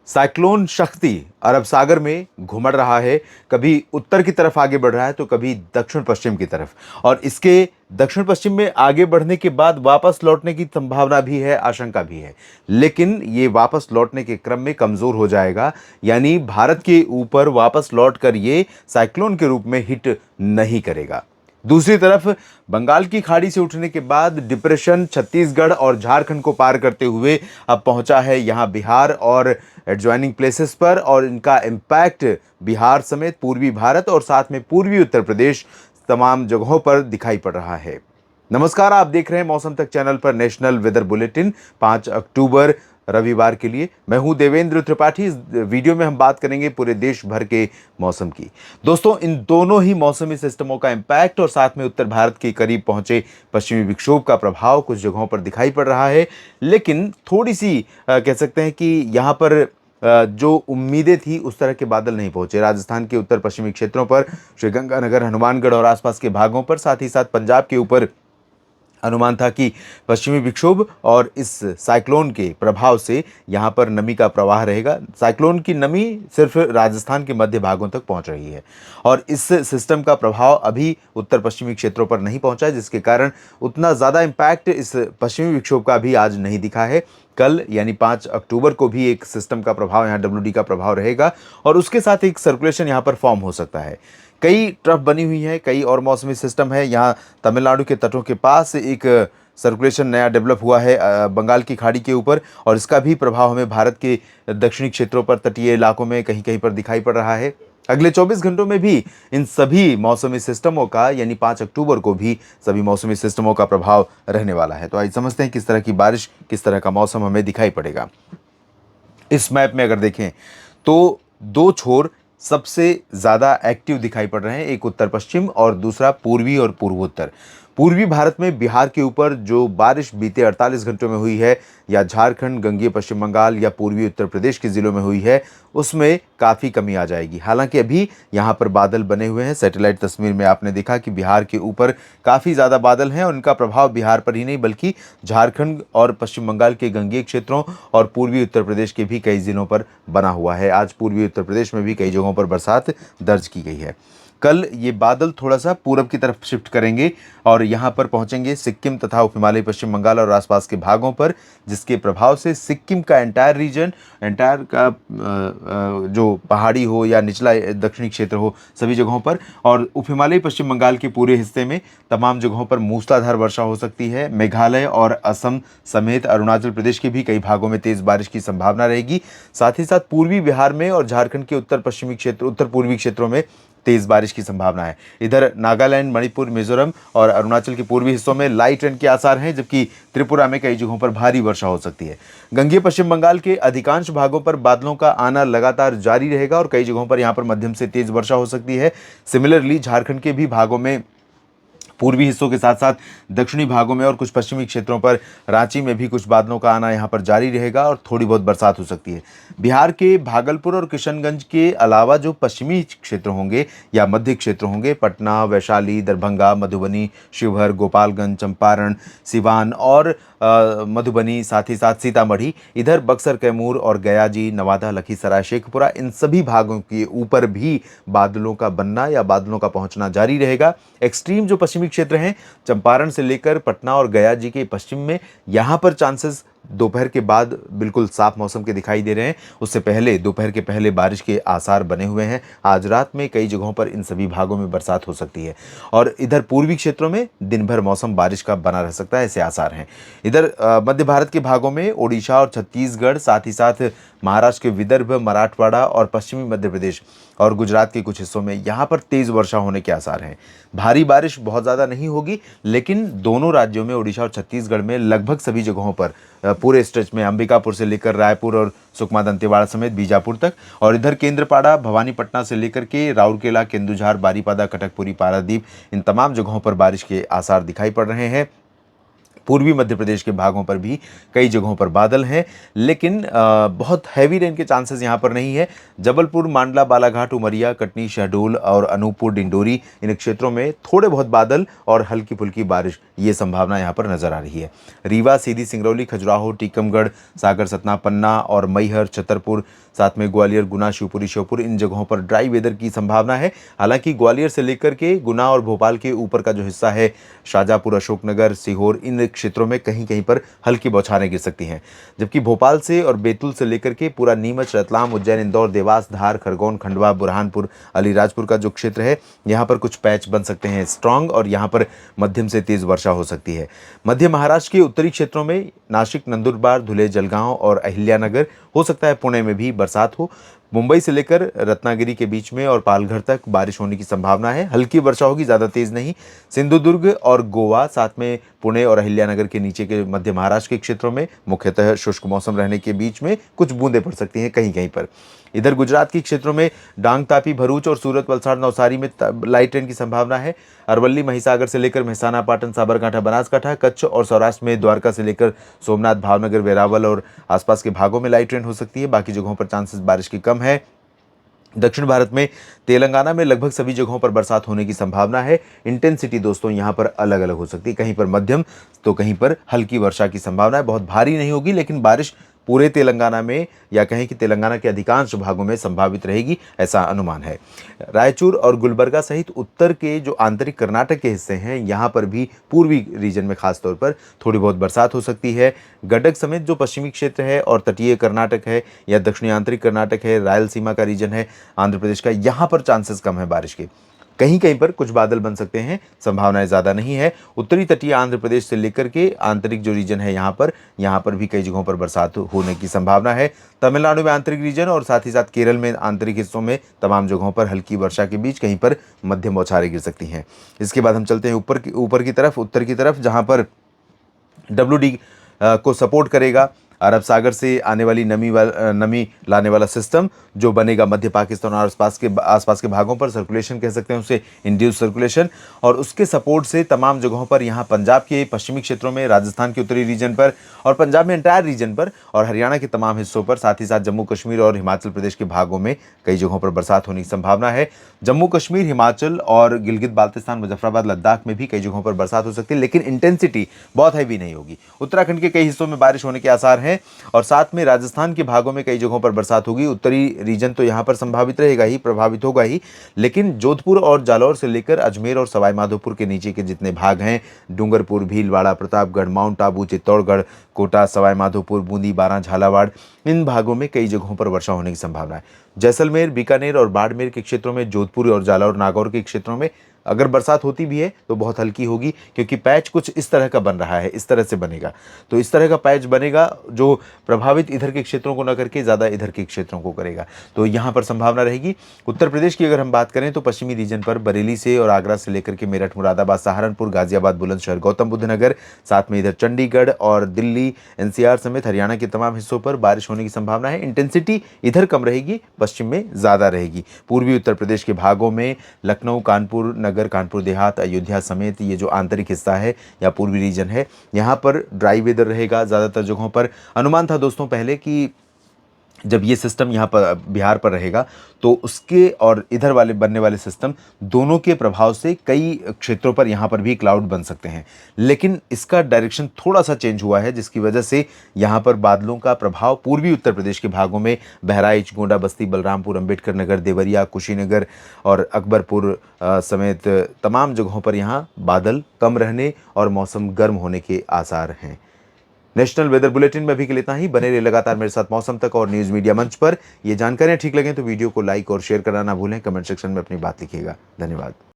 Cyclone शक्ति अरब सागर में घुमड़ रहा है। कभी उत्तर की तरफ आगे बढ़ रहा है तो कभी दक्षिण पश्चिम की तरफ, और इसके दक्षिण पश्चिम में आगे बढ़ने के बाद वापस लौटने की संभावना भी है, आशंका भी है। लेकिन ये वापस लौटने के क्रम में कमजोर हो जाएगा, यानी भारत के ऊपर वापस लौटकर ये साइक्लोन के रूप में हिट नहीं करेगा। दूसरी तरफ बंगाल की खाड़ी से उठने के बाद डिप्रेशन छत्तीसगढ़ और झारखंड को पार करते हुए अब पहुंचा है यहां बिहार और एडजॉइनिंग प्लेसेस पर, और इनका इम्पैक्ट बिहार समेत पूर्वी भारत और साथ में पूर्वी उत्तर प्रदेश तमाम जगहों पर दिखाई पड़ रहा है। नमस्कार, आप देख रहे हैं मौसम तक चैनल पर नेशनल वेदर बुलेटिन 5 अक्टूबर रविवार के लिए। मैं हूं देवेंद्र त्रिपाठी। इस वीडियो में हम बात करेंगे पूरे देश भर के मौसम की। दोस्तों, इन दोनों ही मौसमी सिस्टमों का इम्पैक्ट और साथ में उत्तर भारत के करीब पहुंचे पश्चिमी विक्षोभ का प्रभाव कुछ जगहों पर दिखाई पड़ रहा है। लेकिन थोड़ी सी कह सकते हैं कि यहाँ पर जो उम्मीदें थी उस तरह के बादल नहीं पहुंचे। राजस्थान के उत्तर पश्चिमी क्षेत्रों पर, श्रीगंगानगर, हनुमानगढ़ और आसपास के भागों पर, साथ ही साथ पंजाब के ऊपर अनुमान था कि पश्चिमी विक्षोभ और इस साइक्लोन के प्रभाव से यहाँ पर नमी का प्रवाह रहेगा। साइक्लोन की नमी सिर्फ राजस्थान के मध्य भागों तक पहुँच रही है और इस सिस्टम का प्रभाव अभी उत्तर पश्चिमी क्षेत्रों पर नहीं पहुँचा है, जिसके कारण उतना ज़्यादा इम्पैक्ट इस पश्चिमी विक्षोभ का भी आज नहीं दिखा है। कल यानी 5 अक्टूबर को भी एक सिस्टम का प्रभाव, यहाँ WD का प्रभाव रहेगा और उसके साथ एक सर्कुलेशन यहाँ पर फॉर्म हो सकता है। कई ट्रफ बनी हुई है, कई और मौसमी सिस्टम है। यहाँ तमिलनाडु के तटों के पास एक सर्कुलेशन नया डेवलप हुआ है बंगाल की खाड़ी के ऊपर, और इसका भी प्रभाव हमें भारत के दक्षिणी क्षेत्रों पर, तटीय इलाकों में कहीं कहीं पर दिखाई पड़ रहा है। अगले 24 घंटों में भी इन सभी मौसमी सिस्टमों का, यानी 5 अक्टूबर को भी सभी मौसमी सिस्टमों का प्रभाव रहने वाला है। तो आइए समझते हैं किस तरह की बारिश, किस तरह का मौसम हमें दिखाई पड़ेगा। इस मैप में अगर देखें तो दो छोर सबसे ज़्यादा एक्टिव दिखाई पड़ रहे हैं, एक उत्तर पश्चिम और दूसरा पूर्वी और पूर्वोत्तर। पूर्वी भारत में बिहार के ऊपर जो बारिश बीते 48 घंटों में हुई है, या झारखंड, गंगीय पश्चिम बंगाल या पूर्वी उत्तर प्रदेश के ज़िलों में हुई है, उसमें काफ़ी कमी आ जाएगी। हालांकि अभी यहाँ पर बादल बने हुए हैं। सैटेलाइट तस्वीर में आपने देखा कि बिहार के ऊपर काफ़ी ज़्यादा बादल हैं और उनका प्रभाव बिहार पर ही नहीं बल्कि झारखंड और पश्चिम बंगाल के गंगीय क्षेत्रों और पूर्वी उत्तर प्रदेश के भी कई ज़िलों पर बना हुआ है। आज पूर्वी उत्तर प्रदेश में भी कई जगहों पर बरसात दर्ज की गई है। कल ये बादल थोड़ा सा पूरब की तरफ शिफ्ट करेंगे और यहाँ पर पहुँचेंगे सिक्किम तथा उप हिमालय पश्चिम बंगाल और आसपास के भागों पर, जिसके प्रभाव से सिक्किम का एंटायर रीजन, एंटायर का जो पहाड़ी हो या निचला दक्षिणी क्षेत्र हो, सभी जगहों पर, और उप हिमालय पश्चिम बंगाल के पूरे हिस्से में तमाम जगहों पर मूसलाधार वर्षा हो सकती है। मेघालय और असम समेत अरुणाचल प्रदेश के भी कई भागों में तेज़ बारिश की संभावना रहेगी। साथ ही साथ पूर्वी बिहार में और झारखंड के उत्तर पश्चिमी क्षेत्र, उत्तर पूर्वी क्षेत्रों में तेज़ बारिश की संभावना है। इधर नागालैंड, मणिपुर, मिजोरम और अरुणाचल के पूर्वी हिस्सों में लाइट रेन के आसार हैं, जबकि त्रिपुरा में कई जगहों पर भारी वर्षा हो सकती है। गंगीय पश्चिम बंगाल के अधिकांश भागों पर बादलों का आना लगातार जारी रहेगा और कई जगहों पर यहाँ पर मध्यम से तेज़ वर्षा हो सकती है। सिमिलरली झारखंड के भी भागों में, पूर्वी हिस्सों के साथ साथ दक्षिणी भागों में और कुछ पश्चिमी क्षेत्रों पर, रांची में भी कुछ बादलों का आना यहाँ पर जारी रहेगा और थोड़ी बहुत बरसात हो सकती है। बिहार के भागलपुर और किशनगंज के अलावा जो पश्चिमी क्षेत्र होंगे या मध्य क्षेत्र होंगे, पटना, वैशाली, दरभंगा, मधुबनी, शिवहर, गोपालगंज, चंपारण, सिवान और मधुबनी, साथ ही साथ सीतामढ़ी, इधर बक्सर, कैमूर और गयाजी, नवादा, लखीसराय, शेखपुरा, इन सभी भागों के ऊपर भी बादलों का बनना या बादलों का पहुंचना जारी रहेगा। एक्सट्रीम जो पश्चिमी क्षेत्र हैं, चंपारण से लेकर पटना और गयाजी के पश्चिम में, यहाँ पर चांसेस दोपहर के बाद बिल्कुल साफ मौसम के दिखाई दे रहे हैं। उससे पहले दोपहर के पहले बारिश के आसार बने हुए हैं। आज रात में कई जगहों पर इन सभी भागों में बरसात हो सकती है और इधर पूर्वी क्षेत्रों में दिन भर मौसम बारिश का बना रह सकता है, ऐसे आसार हैं। इधर मध्य भारत के भागों में ओडिशा और छत्तीसगढ़, साथ ही साथ महाराष्ट्र के विदर्भ, मराठवाड़ा और पश्चिमी मध्य प्रदेश और गुजरात के कुछ हिस्सों में यहाँ पर तेज़ वर्षा होने के आसार हैं। भारी बारिश बहुत ज़्यादा नहीं होगी, लेकिन दोनों राज्यों में, ओडिशा और छत्तीसगढ़ में लगभग सभी जगहों पर, पूरे स्ट्रेच में, अंबिकापुर से लेकर रायपुर और सुकमा दंतेवाड़ा समेत बीजापुर तक, और इधर केंद्रपाड़ा, भवानीपटना से लेकर के राउरकेला, केंदुझार, बारीपादा, कटकपुरी, पारादीप, इन तमाम जगहों पर बारिश के आसार दिखाई पड़ रहे हैं। पूर्वी मध्य प्रदेश के भागों पर भी कई जगहों पर बादल हैं, लेकिन बहुत हैवी रेन के चांसेस यहाँ पर नहीं है। जबलपुर, मांडला, बालाघाट, उमरिया, कटनी, शहडोल और अनूपपुर, डिंडोरी, इन क्षेत्रों में थोड़े बहुत बादल और हल्की फुल्की बारिश, ये संभावना यहाँ पर नजर आ रही है। रीवा, सीधी, सिंगरौली, खजुराहो, टीकमगढ़, सागर, सतना, पन्ना और मैहर, छतरपुर, साथ में ग्वालियर, गुना, शिवपुरी, श्योपुर, इन जगहों पर ड्राई वेदर की संभावना है। हालांकि ग्वालियर से लेकर के गुना और भोपाल के ऊपर का जो हिस्सा है, शाजापुर, अशोकनगर, सीहोर, इन क्षेत्रों में कहीं कहीं पर हल्की बौछारें गिर सकती हैं। जबकि भोपाल से और बैतूल से लेकर के पूरा नीमच, रतलाम, उज्जैन, इंदौर, देवास, धार, खरगोन, खंडवा, बुरहानपुर, अलीराजपुर का जो क्षेत्र है, यहाँ पर कुछ पैच बन सकते हैं स्ट्रांग, और यहाँ पर मध्यम से तेज वर्षा हो सकती है। मध्य महाराष्ट्र के उत्तरी क्षेत्रों में नासिक, नंदुरबार, धुले, जलगांव और अहिल्यानगर, हो सकता है पुणे में भी बरसात हो। मुंबई से लेकर रत्नागिरी के बीच में और पालघर तक बारिश होने की संभावना है। हल्की वर्षा होगी, ज़्यादा तेज नहीं। सिंधुदुर्ग और गोवा, साथ में पुणे और अहिल्यानगर के नीचे के मध्य महाराष्ट्र के क्षेत्रों में मुख्यतः शुष्क मौसम रहने के बीच में कुछ बूंदें पड़ सकती हैं कहीं कहीं पर। इधर गुजरात के क्षेत्रों में डांग, तापी, भरूच और सूरत, वलसाड़, नवसारी में लाइट रेन की संभावना है। अरवली, महिसागर से लेकर मेहसाना, पाटन, साबरकांठा, बनासकांठा, कच्छ और सौराष्ट्र में द्वारका से लेकर सोमनाथ, भावनगर, वेरावल और आसपास के भागों में लाइट रेन हो सकती है। बाकी जगहों पर चांसेस बारिश की कम है। दक्षिण भारत में तेलंगाना में लगभग सभी जगहों पर बरसात होने की संभावना है। इंटेंसिटी दोस्तों यहाँ पर अलग अलग हो सकती है, कहीं पर मध्यम तो कहीं पर हल्की वर्षा की संभावना है। बहुत भारी नहीं होगी, लेकिन बारिश पूरे तेलंगाना में या कहें कि तेलंगाना के अधिकांश भागों में संभावित रहेगी, ऐसा अनुमान है। रायचूर और गुलबर्गा सहित उत्तर के जो आंतरिक कर्नाटक के हिस्से हैं, यहाँ पर भी पूर्वी रीजन में खास तौर पर थोड़ी बहुत बरसात हो सकती है। गडक समेत जो पश्चिमी क्षेत्र है और तटीय कर्नाटक है या दक्षिणी आंतरिक कर्नाटक है, रायलसीमा का रीजन है आंध्र प्रदेश का, यहाँ पर चांसेस कम है बारिश के। कहीं कहीं पर कुछ बादल बन सकते हैं, संभावनाएं ज़्यादा नहीं है। उत्तरी तटीय आंध्र प्रदेश से लेकर के आंतरिक जो रीजन है यहाँ पर भी कई जगहों पर बरसात होने की संभावना है। तमिलनाडु में आंतरिक रीजन और साथ ही साथ केरल में आंतरिक हिस्सों में तमाम जगहों पर हल्की वर्षा के बीच कहीं पर मध्यम बौछारें गिर सकती हैं। इसके बाद हम चलते हैं ऊपर की तरफ, उत्तर की तरफ, जहाँ पर WD को सपोर्ट करेगा अरब सागर से आने वाली नमी लाने वाला सिस्टम जो बनेगा मध्य पाकिस्तान और आसपास के भागों पर। सर्कुलेशन कह सकते हैं उसे, इंड्यूस सर्कुलेशन, और उसके सपोर्ट से तमाम जगहों पर, यहाँ पंजाब के पश्चिमी क्षेत्रों में, राजस्थान के उत्तरी रीजन पर और पंजाब में एंटायर रीजन पर और हरियाणा के तमाम हिस्सों पर, साथ ही साथ जम्मू कश्मीर और हिमाचल प्रदेश के भागों में कई जगहों पर बरसात होने की संभावना है। जम्मू कश्मीर, हिमाचल और गिलगित बाल्तिस्तान, मुजफ्फराबाद, लद्दाख में भी कई जगहों पर बरसात हो सकती है, लेकिन इंटेंसिटी बहुत हैवी नहीं होगी। उत्तराखंड के कई हिस्सों में बारिश होने के आसार हैं और साथ में राजस्थान के भागों में कई जगहों पर बरसात होगी। उत्तरी रीजन तो यहाँ पर संभावित रहेगा ही, प्रभावित होगा ही, लेकिन जोधपुर और जालौर से लेकर अजमेर और सवाई माधोपुर के नीचे के जितने भाग हैं, डूंगरपुर, भीलवाड़ा, प्रतापगढ़, माउंट आबू, चित्तौड़गढ़, कोटा, सवाई माधोपुर, बूंदी, बारां, झालावाड़, इन भागों में कई जगहों पर वर्षा होने की संभावना है। जैसलमेर, बीकानेर और बाड़मेर के क्षेत्रों में, जोधपुर और जालौर, नागौर के क्षेत्रों में अगर बरसात होती भी है तो बहुत हल्की होगी, क्योंकि पैच कुछ इस तरह का बन रहा है, इस तरह से बनेगा। तो इस तरह का पैच बनेगा जो प्रभावित इधर के क्षेत्रों को न करके ज़्यादा इधर के क्षेत्रों को करेगा, तो यहाँ पर संभावना रहेगी। उत्तर प्रदेश की अगर हम बात करें तो पश्चिमी रीजन पर बरेली से और आगरा से लेकर के मेरठ, मुरादाबाद, सहारनपुर, गाजियाबाद, बुलंदशहर, गौतम बुद्ध नगर, साथ में इधर चंडीगढ़ और दिल्ली, NCR समेत हरियाणा के तमाम हिस्सों पर बारिश होने की संभावना है। इंटेंसिटी इधर कम रहेगी, पश्चिम में ज़्यादा रहेगी। पूर्वी उत्तर प्रदेश के भागों में लखनऊ, कानपुर नगर, कानपुर देहात, अयोध्या समेत ये जो आंतरिक हिस्सा है या पूर्वी रीजन है, यहाँ पर ड्राई वेदर रहेगा ज़्यादातर जगहों पर। अनुमान था दोस्तों पहले कि जब ये सिस्टम यहाँ पर बिहार पर रहेगा तो उसके और इधर वाले बनने वाले सिस्टम दोनों के प्रभाव से कई क्षेत्रों पर यहाँ पर भी क्लाउड बन सकते हैं, लेकिन इसका डायरेक्शन थोड़ा सा चेंज हुआ है, जिसकी वजह से यहाँ पर बादलों का प्रभाव पूर्वी उत्तर प्रदेश के भागों में बहराइच, गोंडा, बस्ती, बलरामपुर, अंबेडकर नगर, देवरिया, कुशीनगर और अकबरपुर समेत तमाम जगहों पर यहाँ बादल कम रहने और मौसम गर्म होने के आसार हैं। नेशनल वेदर बुलेटिन में अभी के लिए इतना ही। बने रहिए लगातार मेरे साथ मौसम तक और न्यूज़ मीडिया मंच पर। ये जानकारियां ठीक लगें तो वीडियो को लाइक और शेयर करना ना भूलें। कमेंट सेक्शन में अपनी बात लिखिएगा। धन्यवाद।